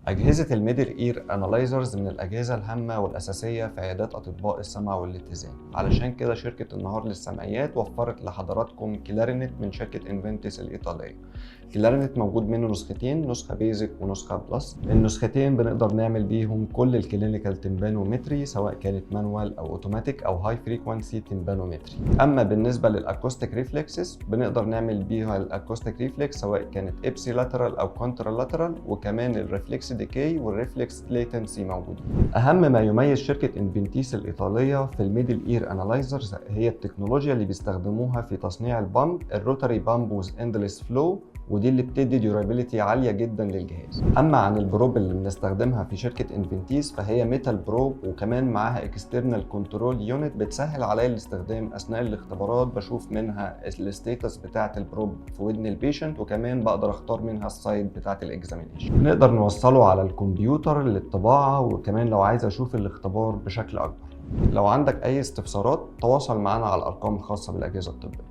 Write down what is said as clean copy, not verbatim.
أجهزة الميدل إير أنالايزرز من الأجهزة الهامة والأساسية في عيادات أطباء السمع والاتزان، علشان كده شركة النهار للسمعيات وفرت لحضراتكم كلارينت من شركة انفنتس الإيطالية. كلارينت موجود منه نسختين، نسخة بيزك ونسخة بلس. النسختين بنقدر نعمل بيهم كل الكلينيكال تمبانومتري سواء كانت مانوال أو أوتوماتيك أو هاي فريكوانسي تمبانومتري. أما بالنسبة للأكوستيك ريفلكسز بنقدر نعمل بيها الأكوستيك ريفلكس سواء كانت إبسي لاترال أو كونترا لاترال، وكمان الريفلكس ديكي والريفلكس ليتنسي موجودين. اهم ما يميز شركه انفنتيس الايطاليه في الميدل اير انالايزرز هي التكنولوجيا اللي بيستخدموها في تصنيع البامب، الروتاري بامب ويز اندلس فلو، ودي اللي بتدي ديورابيلتي عاليه جدا للجهاز. اما عن البروب اللي بنستخدمها في شركه انفنتيس فهي ميتال بروب، وكمان معاها اكسترنال كنترول يونت بتسهل عليا الاستخدام اثناء الاختبارات. بشوف منها الستيتس بتاعه البروب في ودن البيشنت، وكمان بقدر اختار منها السايد بتاعه الاكزامينيشن. بنقدر نوصله على الكمبيوتر للطباعه، وكمان لو عايز اشوف الاختبار بشكل اكبر. لو عندك اي استفسارات تواصل معنا على الارقام الخاصه بالاجهزه الطبيه.